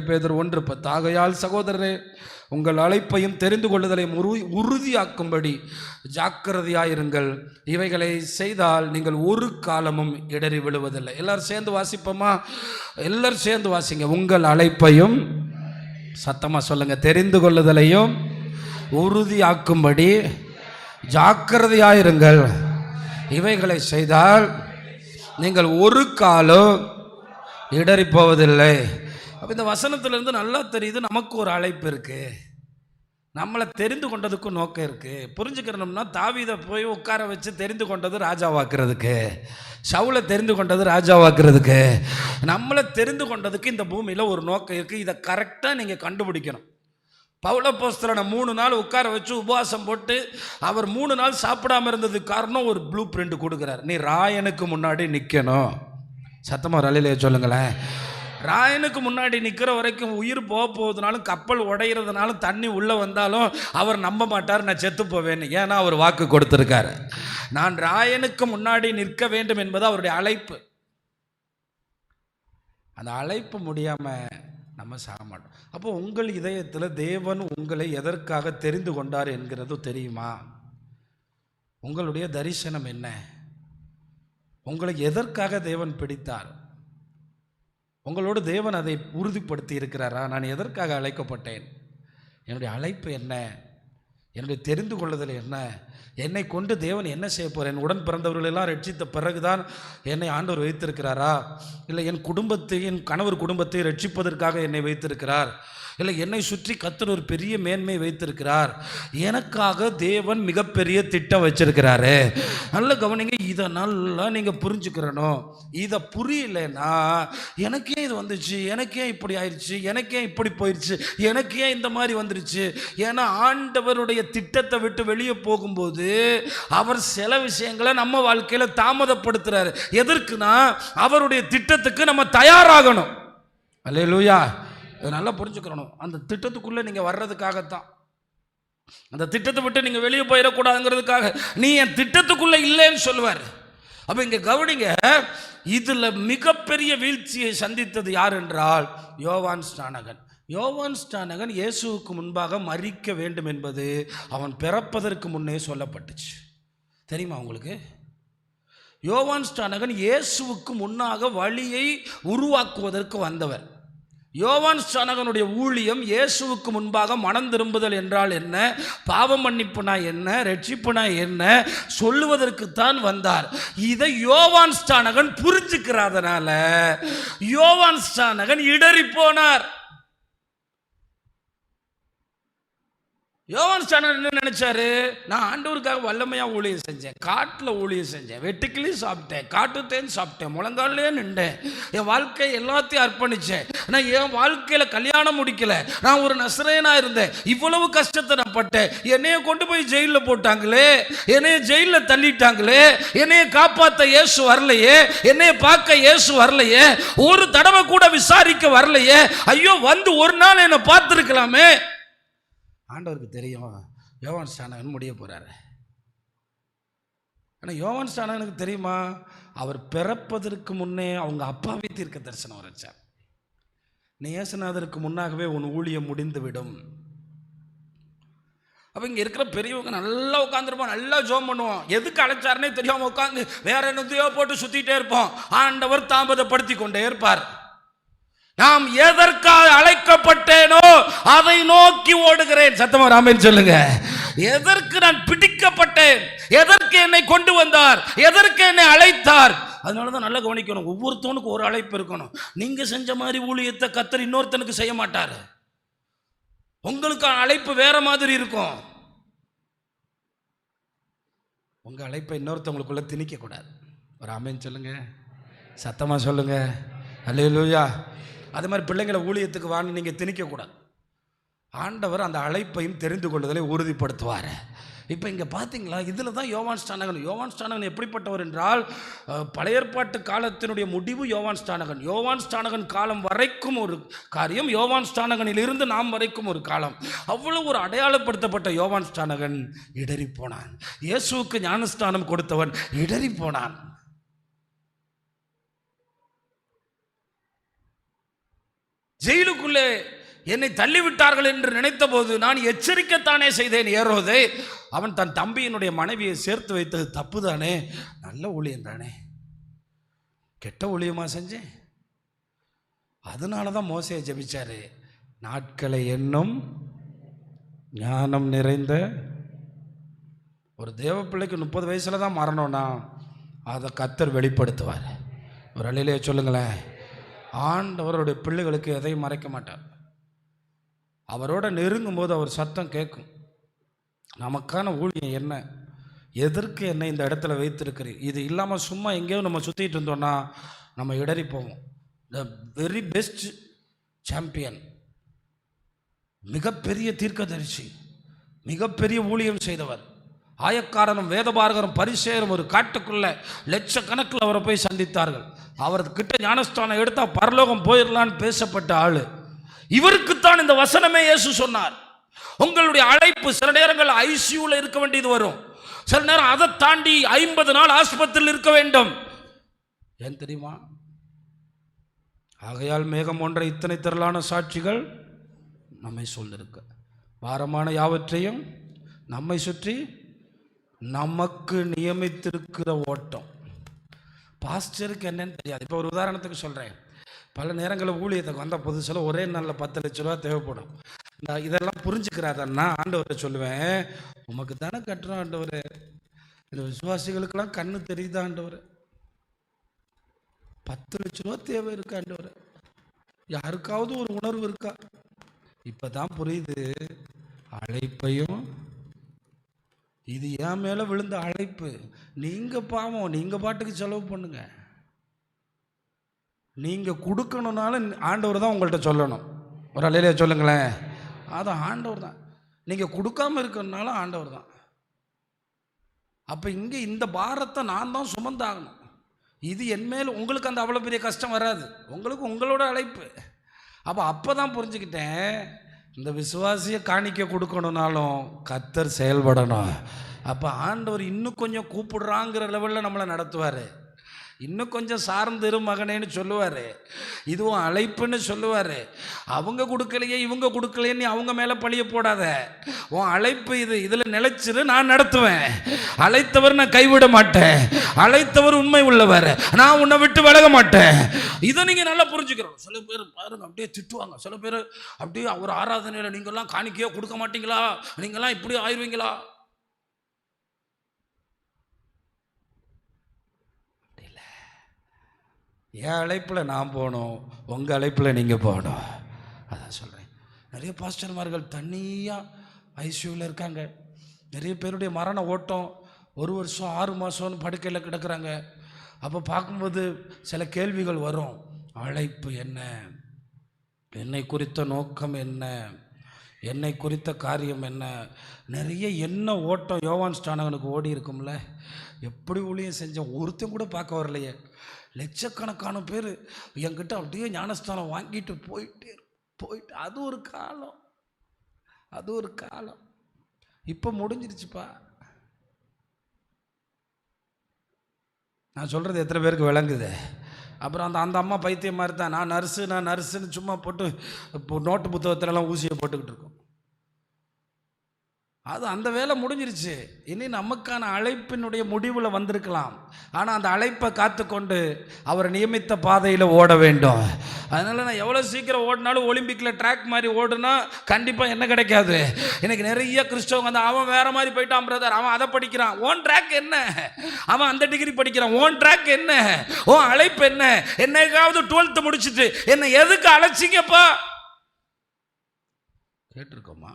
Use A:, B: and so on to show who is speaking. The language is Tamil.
A: பேதுரு 1:10. ஆகையால் சகோதரரே, உங்கள் அழைப்பையும் தெரிந்து கொள்ளுதலையும் உறுதியாக்கும்படி ஜாக்கிரதையாயிருங்கள். இவைகளை செய்தால் நீங்கள் ஒரு காலமும் இடறி விழுவதில்லை. எல்லாரும் சேர்ந்து வாசிப்போமா? எல்லாரும் சேர்ந்து வாசிங்க. உங்கள் அழைப்பையும், சத்தமா சொல்லுங்க, தெரிந்து கொள்ளுதலையும் உறுதியாக்கும்படி ஜாக்கிரதையாயிருங்கள். இவைகளை செய்தால் நீங்கள் ஒரு காலம் இடறி போவதில்லை. அப்போ இந்த வசனத்திலிருந்து நல்லா தெரியுது, நமக்கு ஒரு அழைப்பு இருக்குது. நம்மளை தெரிந்து கொண்டதுக்கும் நோக்கம் இருக்குது. புரிஞ்சுக்கிறோம்னா, தாவீதை போய் உட்கார வச்சு தெரிந்து கொண்டது ராஜாவாக்குறதுக்கு, சவுலை தெரிந்து கொண்டது ராஜாவாக்குறதுக்கு. நம்மளை தெரிந்து கொண்டதுக்கு இந்த பூமியில் ஒரு நோக்கம் இருக்குது. இதை கரெக்டாக நீங்கள் கண்டுபிடிக்கணும். பவுலப்போஸ்தலனை 3 நாள் உட்கார வச்சு உபவாசம் போட்டு அவர் 3 நாள் சாப்பிடாமல் இருந்ததுக்கு காரணம் ஒரு ப்ளூ பிரிண்ட் கொடுக்குறார். நீ ராயனுக்கு முன்னாடி நிற்கணும். சத்தமாக ரலிலே சொல்லுங்களேன். ராயனுக்கு முன்னாடி நிற்கிற வரைக்கும் உயிர் போக போகுதுனாலும், கப்பல் உடைகிறதுனாலும், தண்ணி உள்ளே வந்தாலும் அவர் நம்ப மாட்டார் நான் செத்து போவேன்னு. ஏன்னா அவர் வாக்கு கொடுத்துருக்காரு. நான் ராயனுக்கு முன்னாடி நிற்க வேண்டும் என்பது அவருடைய அழைப்பு. அந்த அழைப்பு முடியாமல் நம்ம சாக மாட்டோம். அப்போ உங்கள் இதயத்தில் தேவன் உங்களை எதற்காக தெரிந்து கொண்டார் என்கிறது தெரியுமா? உங்களுடைய தரிசனம் என்ன? உங்களை எதற்காக தேவன் பிடித்தார்? உங்களோடு தேவன் அதை உறுதிப்படுத்தி இருக்கிறாரா? நான் எதற்காக அழைக்கப்பட்டேன்? என்னுடைய அழைப்பு என்ன? என்னுடைய தெரிந்து கொள்ளுதல் என்ன? என்னை கொண்டு தேவன் என்ன செய்ய போகிறேன்? என் உடன் பிறந்தவர்களெல்லாம் ரட்சித்த பிறகுதான் என்னை ஆண்டவர் வைத்திருக்கிறாரா? இல்லை என் குடும்பத்தை, என் கணவர் குடும்பத்தை ரட்சிப்பதற்காக என்னை வைத்திருக்கிறார்? இல்லை என்னை சுற்றி கர்த்தர் ஒரு பெரிய மேன்மை வைத்திருக்கிறார்? எனக்காக தேவன் மிகப்பெரிய திட்டம் வச்சிருக்கிறாரு. நல்ல கவனிங்க, இதை நல்லா நீங்கள் புரிஞ்சுக்கிறணும். இதை புரியலைன்னா, எனக்கே இது வந்துச்சு, எனக்கே இப்படி ஆயிடுச்சு, எனக்கே இப்படி போயிடுச்சு, எனக்கே இந்த மாதிரி வந்துருச்சு. ஏன்னா ஆண்டவருடைய திட்டத்தை விட்டு வெளியே போகும்போது அவர் சில விஷயங்களை நம்ம வாழ்க்கையில் தாமதப்படுத்துறாரு. எதற்குனா, அவருடைய திட்டத்துக்கு நம்ம தயாராகணும். அல்லேலூயா. நல்லா புரிஞ்சுக்கிறணும். அந்த திட்டத்துக்குள்ளே நீங்கள் வர்றதுக்காகத்தான். அந்த திட்டத்தை விட்டு நீங்கள் வெளியே போயிடக்கூடாதுங்கிறதுக்காக நீ என் திட்டத்துக்குள்ளே இல்லைன்னு சொல்லுவார். அப்போ இங்கே கவனிங்க, இதில் மிகப்பெரிய வீழ்ச்சியை சந்தித்தது யார் என்றால் யோவான் ஸ்நானகன். யோவான் ஸ்நானகன் இயேசுவுக்கு முன்பாக மரிக்க வேண்டும் என்பது அவன் பிறப்பதற்கு முன்னே சொல்லப்பட்டுச்சு. தெரியுமா உங்களுக்கு? யோவான் ஸ்நானகன் இயேசுவுக்கு முன்னாக வழியை உருவாக்குவதற்கு வந்தவர். யோவான் ஸ்நானகனுடைய ஊழியம் இயேசுவுக்கு முன்பாக மனம் திரும்புதல் என்றால் என்ன, பாவம் மன்னிப்புனா என்ன, ரட்சிப்புனா என்ன சொல்லுவதற்குத்தான் வந்தார். இதை யோவான் ஸ்நானகன் புரிஞ்சுக்கிறதுனால யோவான் ஸ்நானகன் இடறி போனார். யோவான் ஸ்நானகன் என்ன நினைச்சாரு? நான் ஆண்டவருக்காக வல்லமையாக ஊழியம் செஞ்சேன், காட்டில் ஊழியம் செஞ்சேன், வெட்டுக்கிளி சாப்பிட்டேன், காட்டுத்தேன் சாப்பிட்டேன், முழங்காலே நின்றேன், என் வாழ்க்கை எல்லாத்தையும் அர்ப்பணித்தேன். நான் என் வாழ்க்கையில் கல்யாணம் முடிக்கல, நான் ஒரு நசரேயனா இருந்தேன், இவ்வளவு கஷ்டத்தை நான் பட்டேன், என்னைய கொண்டு போய் ஜெயிலில் போட்டாங்களே, என்னைய ஜெயிலில் தள்ளிட்டாங்களே, என்னைய காப்பாற்ற இயேசு வரலையே, என்னைய பார்க்க இயேசு வரலையே, ஒரு தடவை கூட விசாரிக்க வரலையே, ஐயோ வந்து ஒரு நாள் என்னை பார்த்துருக்கலாமே. ஆண்டவருக்கு தெரியும் யோவான் ஸ்நானகன் முடிய போகிறாரு. ஆனால் யோவான் ஸ்நானகனுக்கு தெரியுமா, அவர் பிறப்பதற்கு முன்னே அவங்க அப்பாவே தீர்க்க தரிசனம் வரைச்சார். நீ இயேசுநாதருக்கு முன்னாகவே உன் ஊழியம் முடிந்து விடும். அப்போ இங்கே இருக்கிற பெரியவங்க நல்லா உட்காந்துருப்போம், நல்லா ஜோம் பண்ணுவோம். எதுக்கு அழைச்சாருன்னே தெரியாமல் உட்காந்து வேற என்னத்தையோ போட்டு சுற்றிட்டே இருப்போம். ஆண்டவர் தாமதப்படுத்தி கொண்டே இருப்பார். நாம் எதற்காக அழைக்கப்பட்டேனோ அதை நோக்கி ஓடுகிறேன். சத்தமா ஆமென் சொல்லுங்க. எதற்கு நான் பிடிக்கப்பட்டேன், எதற்கு என்னை கொண்டு வந்தார், எதற்கு என்னை அழைத்தார். அதனாலதான் நல்லா கவனிக்கணும். ஒவ்வொருத்தவனுக்கு ஒரு அழைப்பு இருக்கணும். நீங்க செஞ்ச மாதிரி ஊழியத்தை கர்த்தர் இன்னொருத்தனுக்கு செய்ய மாட்டாரு. உங்களுக்கான அழைப்பு வேற மாதிரி இருக்கும். உங்க அழைப்பை இன்னொருத்தவங்களுக்குள்ள திணிக்க கூடாது. ஒரு ஆமென் சொல்லுங்க, சத்தமா சொல்லுங்க. அல்லேலூயா. அதே மாதிரி பிள்ளைங்களை ஊழியத்துக்கு வான்னு நீங்கள் திணிக்கக்கூடாது. ஆண்டவர் அந்த அழைப்பையும் தெரிந்து கொள்ளுதலை உறுதிப்படுத்துவார். இப்போ இங்கே பார்த்தீங்களா, இதில் தான் யோவான் ஸ்நானகன் எப்படிப்பட்டவர் என்றால், பழைய ஏற்பாட்டு காலத்தினுடைய முடிவு யோவான் ஸ்நானகன் காலம் வரைக்கும் ஒரு காரியம், யோவான் ஸ்நானகனிலிருந்து நாம் வரைக்கும் ஒரு காலம். அவ்வளோ ஒரு அடையாளப்படுத்தப்பட்ட யோவான் ஸ்நானகன் இடறி போனான். இயேசுவுக்கு ஞானஸ்நானம் கொடுத்தவன் இடறி போனான். ஜெயிலுக்குள்ளே என்னை தள்ளிவிட்டார்கள் என்று நினைத்த போது நான் எச்சரிக்கத்தானே செய்தேன் ஏரோதை. அவன் தன் தம்பியினுடைய மனைவியை சேர்த்து வைத்தது தப்பு தானே, நல்ல ஊழியம் தானே, கெட்ட ஊழியமா செஞ்சேன். அதனால தான் மோசே ஜெபிச்சாரு, நாட்களை எண்ணும் ஞானம் நிறைந்த. ஒரு தேவ பிள்ளைக்கு 30 வயசுல தான் மரணம்னா அதை கர்த்தர் வெளிப்படுத்துவார். ஒரு அழிலே சொல்லுங்களேன். ஆண்டவருடைய பிள்ளைகளுக்கு எதையும் மறைக்க மாட்டார். அவரோட நெருங்கும் போது அவர் சத்தம் கேட்கும். நமக்கான ஊழியம் என்ன, எதற்கு என்னை இந்த இடத்துல வைத்திருக்கிறீர், இது இல்லாமல் சும்மா எங்கேயோ நம்ம சுற்றிட்டு இருந்தோம்னா நம்ம இடறி போவோம். த வெரி பெஸ்ட் சாம்பியன், மிகப்பெரிய தீர்க்கதரிசி, மிகப்பெரிய ஊழியம் செய்தவர், ஆயக்காரனும் வேதபாரகரும் பரிசேயரும் ஒரு காட்டுக்குள்ள லட்சக்கணக்கில் அவரை போய் சந்தித்தார்கள். அவர்கிட்ட ஞானஸ்தானம் எடுத்தா பரலோகம் போயிடலான்னு பேசப்பட்ட ஆளு. இவருக்குத்தான் இந்த வசனமே இயேசு சொன்னார். உங்களுடைய அழைப்பு சில நேரங்கள் ஐசியூல இருக்க வேண்டியது வரும், சில நேரம் அதை தாண்டி 50 நாள் ஆஸ்பத்திரியில் இருக்க வேண்டும். ஏன் தெரியுமா? ஆகையால் மேகம் போன்ற இத்தனை திரளான சாட்சிகள் நம்மை சூழ்ந்திருக்க, பாரமான யாவற்றையும் நம்மை சுற்றி நமக்கு நியமித்திருக்கிற ஓட்டம். பாஸ்டருக்கு என்னன்னு தெரியாது. இப்போ ஒரு உதாரணத்துக்கு சொல்கிறேன். பல நேரங்களில் ஊழியத்துக்கு வந்த புதுசில் ஒரே நாளில் 10 லட்ச ரூபா தேவைப்படும். நான் இதெல்லாம் புரிஞ்சுக்கிறாதன்னா ஆண்டவரை சொல்லுவேன், உமக்கு தானே கட்டுறோம் ஆண்டவர், இந்த விசுவாசிகளுக்கெல்லாம் கண்ணு தெரியுதா ஆண்டவர், 10 லட்ச ரூபா தேவை இருக்கா ஆண்டவர், யாருக்காவது ஒரு உணர்வு இருக்கா? இப்போ தான் புரியுது அழைப்பையும். இது என் மேலே விழுந்த அழைப்பு. நீங்கள் பாவம், நீங்கள் பாட்டுக்கு செலவு பண்ணுங்க. நீங்கள் கொடுக்கணுன்னாலும் ஆண்டவர் தான் உங்கள்கிட்ட சொல்லணும். ஒரு அலையிலே சொல்லுங்களேன், அது ஆண்டவர் தான். நீங்கள் கொடுக்காம இருக்கணுனாலும் ஆண்டவர் தான். அப்போ இங்கே இந்த பாரத்தை நான் தான் சுமந்தாகணும். இது என் மேல். உங்களுக்கு அந்த அவ்வளோ பெரிய கஷ்டம் வராது, உங்களுக்கு உங்களோட அழைப்பு. அப்போ தான் புரிஞ்சுக்கிட்டேன், இந்த விசுவாசியை காணிக்க கொடுக்கணுன்னாலும் கர்த்தர் செயல்படணும். அப்போ ஆண்டவர் இன்னும் கொஞ்சம் கூப்பிடுறாங்கிற லெவலில் நம்மளை நடத்துவார். இன்னும் கொஞ்சம் சார்ந்து இரு மகனேன்னு சொல்லுவார். இதுவும் அழைப்புன்னு சொல்லுவார். அவங்க கொடுக்கலையே இவங்க கொடுக்கலையே அவங்க மேலே பழிய போடாத. உன் அழைப்பு இது, இதில் நிலைச்சிரு, நான் நடத்துவேன். அழைத்தவர் நான் கைவிட மாட்டேன், அழைத்தவர் உண்மை உள்ளவர், நான் உன்னை விட்டு விலக மாட்டேன். இதை நீங்கள் நல்லா புரிஞ்சுக்கிறோம். சில பேர் பாருங்க அப்படியே திட்டுவாங்க, சில பேர் அப்படியே ஒரு ஆராதனையில் நீங்கள்லாம் காணிக்கையோ கொடுக்க மாட்டீங்களா, நீங்கள்லாம் இப்படி ஆயிடுவீங்களா? என் அழைப்பில் நான் போகணும், உங்கள் அழைப்பில் நீங்கள் போகணும். அதான் சொல்கிறேன். நிறைய பாஸ்டர்மார்கள் தனியாக ஐசியூவில் இருக்காங்க. நிறைய பேருடைய மரண ஓட்டம் 1 வருஷம் 6 மாதம்னு படுக்கையில் கிடக்கிறாங்க. அப்போ பார்க்கும்போது சில கேள்விகள் வரும். அழைப்பு என்ன, என்னை குறித்த நோக்கம் என்ன, என்னை குறித்த காரியம் என்ன, நிறைய என்ன ஓட்டம் யோவான் ஸ்நானகனுக்கு ஓடி இருக்கும்ல. எப்படி ஊழியம் செஞ்சேன், ஒருத்தன் கூட பார்க்க வரலையே. லட்சக்கணக்கான பேர் என்கிட்ட அப்படியே ஞானஸ்தானம் வாங்கிட்டு போயிட்டு. அது ஒரு காலம், அது ஒரு காலம். இப்போ முடிஞ்சிருச்சுப்பா. நான் சொல்கிறது எத்தனை பேருக்கு விளங்குது? அப்புறம் அந்த அம்மா பைத்தியம் மாதிரி தான், நான் நர்ஸுன்னு சும்மா போட்டு நோட்டு புத்தகத்திலலாம் ஊசியை போட்டுக்கிட்டு இருக்கோம். அது அந்த வேலை முடிஞ்சிருச்சு. இனி நமக்கான அழைப்பினுடைய முடிவில் வந்திருக்கலாம். ஆனால் அந்த அழைப்பை காத்துக்கொண்டு அவர் நியமித்த பாதையில் ஓட வேண்டும். அதனால் நான் எவ்வளோ சீக்கிரம் ஓடினாலும் ஒலிம்பிக்கில் ட்ராக் மாதிரி ஓடுனா கண்டிப்பாக என்ன கிடைக்காது. எனக்கு நிறைய கிறிஸ்தவங்க அந்த அவன் வேறு மாதிரி போயிட்டான் பிரதர், அவன் அதை படிக்கிறான், ஓன் ட்ராக் என்ன, அவன் அந்த டிகிரி படிக்கிறான், ஓன் ட்ராக் என்ன, ஓன் அழைப்பு என்ன, என்னைக்காவது 12th முடிச்சுட்டு என்னை எதுக்கு அழைச்சிங்கப்பா கேட்டிருக்கோமா?